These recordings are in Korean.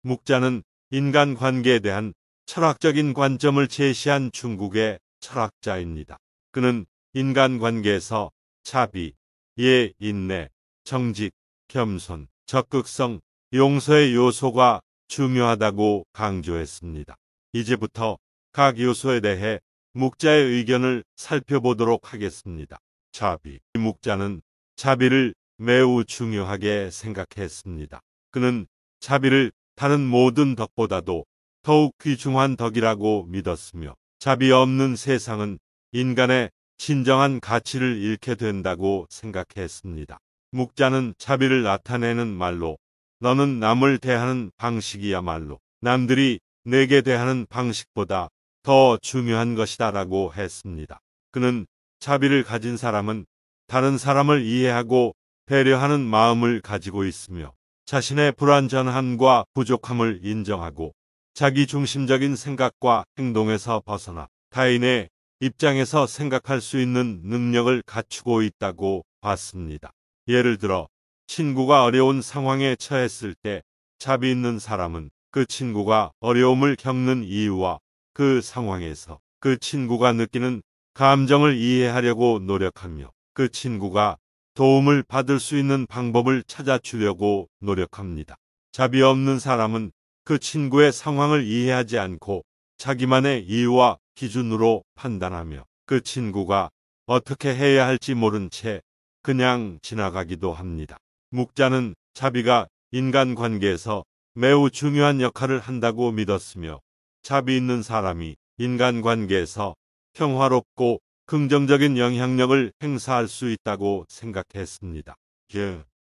묵자는 인간관계에 대한 철학적인 관점을 제시한 중국의 철학자입니다. 그는 인간관계에서 자비, 예, 인내, 정직, 겸손, 적극성, 용서의 요소가 중요하다고 강조했습니다. 이제부터 각 요소에 대해 묵자의 의견을 살펴보도록 하겠습니다. 자비. 묵자는 자비를 매우 중요하게 생각했습니다. 그는 자비를 다른 모든 덕보다도 더욱 귀중한 덕이라고 믿었으며 자비 없는 세상은 인간의 진정한 가치를 잃게 된다고 생각했습니다. 묵자는 자비를 나타내는 말로 너는 남을 대하는 방식이야말로 남들이 내게 대하는 방식보다 더 중요한 것이다 라고 했습니다. 그는 자비를 가진 사람은 다른 사람을 이해하고 배려하는 마음을 가지고 있으며 자신의 불완전함과 부족함을 인정하고 자기 중심적인 생각과 행동에서 벗어나 타인의 입장에서 생각할 수 있는 능력을 갖추고 있다고 봤습니다. 예를 들어 친구가 어려운 상황에 처했을 때 자비 있는 사람은 그 친구가 어려움을 겪는 이유와 그 상황에서 그 친구가 느끼는 감정을 이해하려고 노력하며 그 친구가 도움을 받을 수 있는 방법을 찾아주려고 노력합니다. 자비 없는 사람은 그 친구의 상황을 이해하지 않고 자기만의 이유와 기준으로 판단하며 그 친구가 어떻게 해야 할지 모른 채 그냥 지나가기도 합니다. 묵자는 자비가 인간관계에서 매우 중요한 역할을 한다고 믿었으며 자비 있는 사람이 인간관계에서 평화롭고 긍정적인 영향력을 행사할 수 있다고 생각했습니다.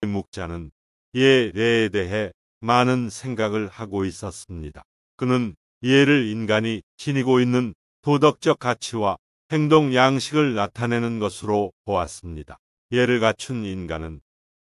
묵자는 예에 대해 많은 생각을 하고 있었습니다. 그는 예를 인간이 지니고 있는 도덕적 가치와 행동 양식을 나타내는 것으로 보았습니다. 예를 갖춘 인간은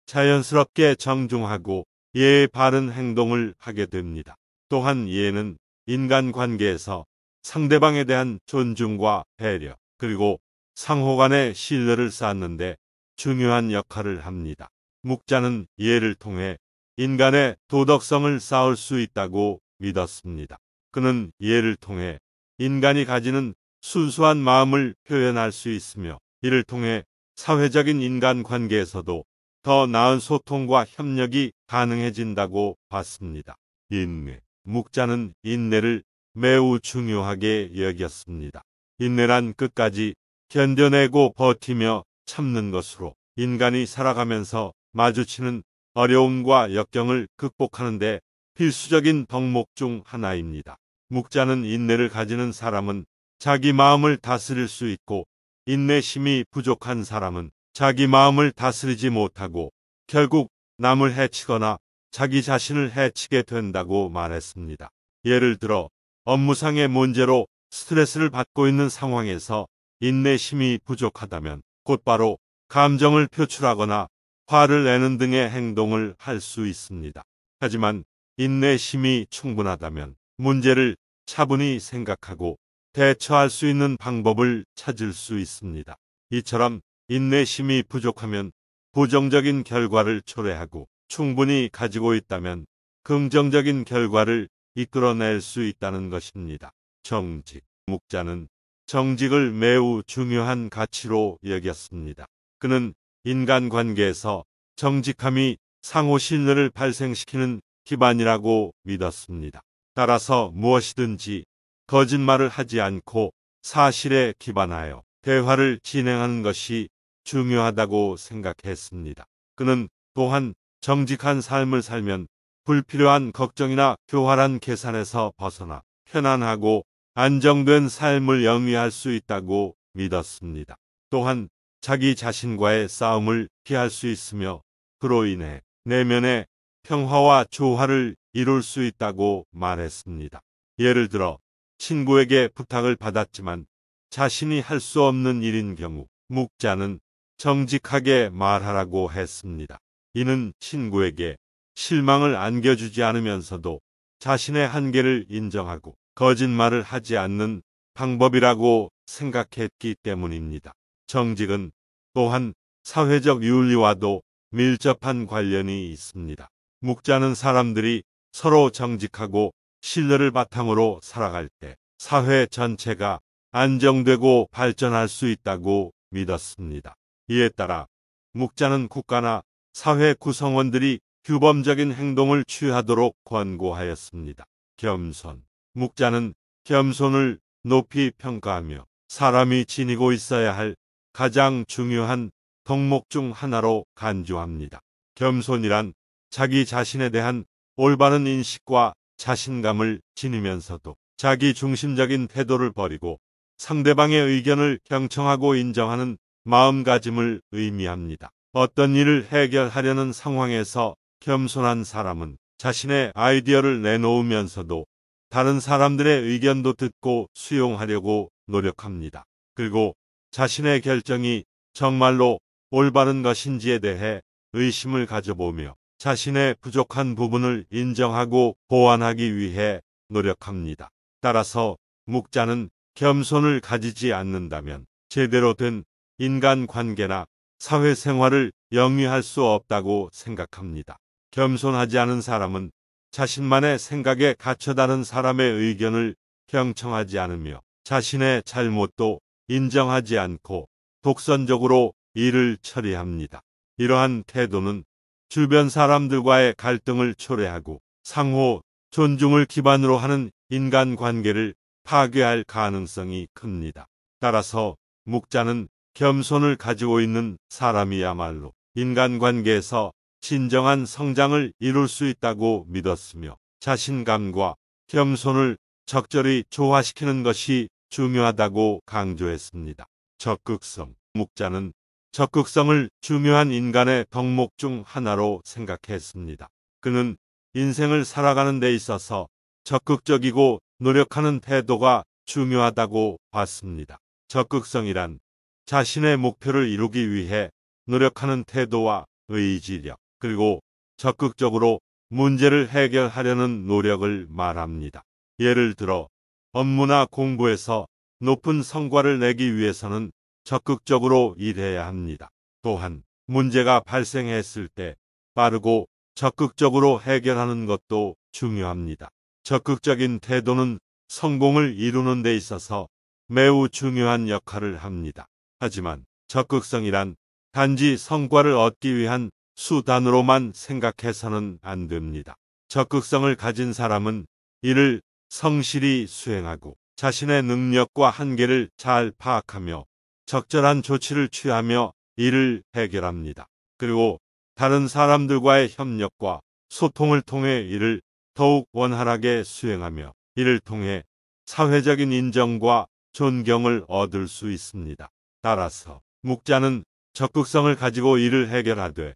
자연스럽게 정중하고 예에 바른 행동을 하게 됩니다. 또한 예는 인간관계에서 상대방에 대한 존중과 배려, 그리고 상호 간의 신뢰를 쌓는데 중요한 역할을 합니다. 묵자는 예를 통해 인간의 도덕성을 쌓을 수 있다고 믿었습니다. 그는 예를 통해 인간이 가지는 순수한 마음을 표현할 수 있으며 이를 통해 사회적인 인간관계에서도 더 나은 소통과 협력이 가능해진다고 봤습니다. 인내. 묵자는 인내를 매우 중요하게 여겼습니다. 인내란 끝까지 견뎌내고 버티며 참는 것으로 인간이 살아가면서 마주치는 어려움과 역경을 극복하는 데 필수적인 덕목 중 하나입니다. 묵자는 인내를 가지는 사람은 자기 마음을 다스릴 수 있고 인내심이 부족한 사람은 자기 마음을 다스리지 못하고 결국 남을 해치거나 자기 자신을 해치게 된다고 말했습니다. 예를 들어 업무상의 문제로 스트레스를 받고 있는 상황에서 인내심이 부족하다면 곧바로 감정을 표출하거나 화를 내는 등의 행동을 할 수 있습니다. 하지만 인내심이 충분하다면 문제를 차분히 생각하고 대처할 수 있는 방법을 찾을 수 있습니다. 이처럼 인내심이 부족하면 부정적인 결과를 초래하고 충분히 가지고 있다면 긍정적인 결과를 이끌어낼 수 있다는 것입니다. 정직. 묵자는 정직을 매우 중요한 가치로 여겼습니다. 그는 인간관계에서 정직함이 상호 신뢰를 발생시키는 기반이라고 믿었습니다. 따라서 무엇이든지 거짓말을 하지 않고 사실에 기반하여 대화를 진행하는 것이 중요하다고 생각했습니다. 그는 또한 정직한 삶을 살면 불필요한 걱정이나 교활한 계산에서 벗어나 편안하고 안정된 삶을 영위할 수 있다고 믿었습니다. 또한 자기 자신과의 싸움을 피할 수 있으며 그로 인해 내면의 평화와 조화를 이룰 수 있다고 말했습니다. 예를 들어 친구에게 부탁을 받았지만 자신이 할 수 없는 일인 경우 묵자는 정직하게 말하라고 했습니다. 이는 친구에게 실망을 안겨주지 않으면서도 자신의 한계를 인정하고 거짓말을 하지 않는 방법이라고 생각했기 때문입니다. 정직은 또한 사회적 윤리와도 밀접한 관련이 있습니다. 묵자는 사람들이 서로 정직하고 신뢰를 바탕으로 살아갈 때 사회 전체가 안정되고 발전할 수 있다고 믿었습니다. 이에 따라 묵자는 국가나 사회 구성원들이 규범적인 행동을 취하도록 권고하였습니다. 겸손. 묵자는 겸손을 높이 평가하며 사람이 지니고 있어야 할 가장 중요한 덕목 중 하나로 간주합니다. 겸손이란 자기 자신에 대한 올바른 인식과 자신감을 지니면서도 자기 중심적인 태도를 버리고 상대방의 의견을 경청하고 인정하는 마음가짐을 의미합니다. 어떤 일을 해결하려는 상황에서 겸손한 사람은 자신의 아이디어를 내놓으면서도 다른 사람들의 의견도 듣고 수용하려고 노력합니다. 그리고 자신의 결정이 정말로 올바른 것인지에 대해 의심을 가져보며 자신의 부족한 부분을 인정하고 보완하기 위해 노력합니다. 따라서 묵자는 겸손을 가지지 않는다면 제대로 된 인간관계나 사회생활을 영위할 수 없다고 생각합니다. 겸손하지 않은 사람은 자신만의 생각에 갇혀 다른 사람의 의견을 경청하지 않으며 자신의 잘못도 인정하지 않고 독선적으로 일을 처리합니다. 이러한 태도는 주변 사람들과의 갈등을 초래하고 상호 존중을 기반으로 하는 인간관계를 파괴할 가능성이 큽니다. 따라서 묵자는 겸손을 가지고 있는 사람이야말로 인간관계에서 진정한 성장을 이룰 수 있다고 믿었으며 자신감과 겸손을 적절히 조화시키는 것이 중요하다고 강조했습니다. 적극성. 묵자는 적극성을 중요한 인간의 덕목 중 하나로 생각했습니다. 그는 인생을 살아가는 데 있어서 적극적이고 노력하는 태도가 중요하다고 봤습니다. 적극성이란 자신의 목표를 이루기 위해 노력하는 태도와 의지력, 그리고 적극적으로 문제를 해결하려는 노력을 말합니다. 예를 들어 업무나 공부에서 높은 성과를 내기 위해서는 적극적으로 일해야 합니다. 또한 문제가 발생했을 때 빠르고 적극적으로 해결하는 것도 중요합니다. 적극적인 태도는 성공을 이루는 데 있어서 매우 중요한 역할을 합니다. 하지만 적극성이란 단지 성과를 얻기 위한 수단으로만 생각해서는 안 됩니다. 적극성을 가진 사람은 이를 성실히 수행하고 자신의 능력과 한계를 잘 파악하며 적절한 조치를 취하며 이를 해결합니다. 그리고 다른 사람들과의 협력과 소통을 통해 이를 더욱 원활하게 수행하며 이를 통해 사회적인 인정과 존경을 얻을 수 있습니다. 따라서 묵자는 적극성을 가지고 이를 해결하되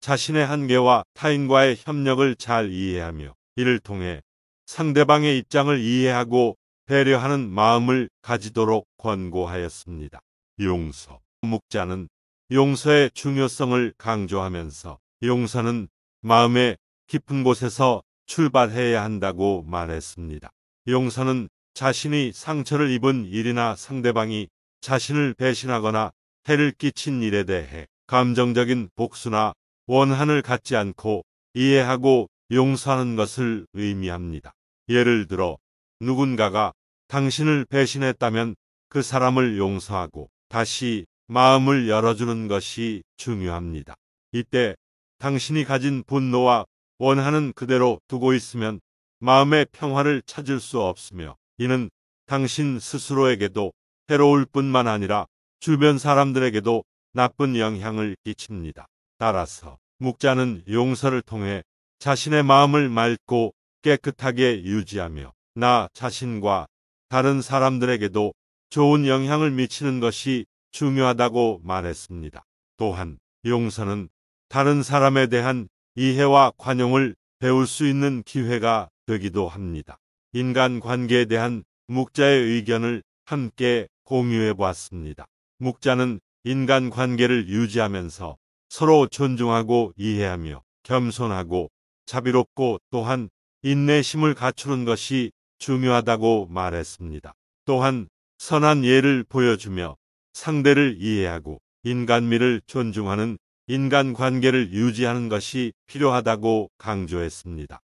자신의 한계와 타인과의 협력을 잘 이해하며 이를 통해 상대방의 입장을 이해하고 배려하는 마음을 가지도록 권고하였습니다. 용서. 묵자는 용서의 중요성을 강조하면서 용서는 마음의 깊은 곳에서 출발해야 한다고 말했습니다. 용서는 자신이 상처를 입은 일이나 상대방이 자신을 배신하거나 해를 끼친 일에 대해 감정적인 복수나 원한을 갖지 않고 이해하고 용서하는 것을 의미합니다. 예를 들어 누군가가 당신을 배신했다면 그 사람을 용서하고 다시 마음을 열어주는 것이 중요합니다. 이때 당신이 가진 분노와 원한은 그대로 두고 있으면 마음의 평화를 찾을 수 없으며 이는 당신 스스로에게도 해로울 뿐만 아니라 주변 사람들에게도 나쁜 영향을 끼칩니다. 따라서 묵자는 용서를 통해 자신의 마음을 맑고 깨끗하게 유지하며 나 자신과 다른 사람들에게도 좋은 영향을 미치는 것이 중요하다고 말했습니다. 또한 용서는 다른 사람에 대한 이해와 관용을 배울 수 있는 기회가 되기도 합니다. 인간관계에 대한 묵자의 의견을 함께 공유해 보았습니다. 묵자는 인간관계를 유지하면서 서로 존중하고 이해하며 겸손하고 자비롭고 또한 인내심을 갖추는 것이 중요하다고 말했습니다. 또한 선한 예를 보여주며 상대를 이해하고 인간미를 존중하는 인간관계를 유지하는 것이 필요하다고 강조했습니다.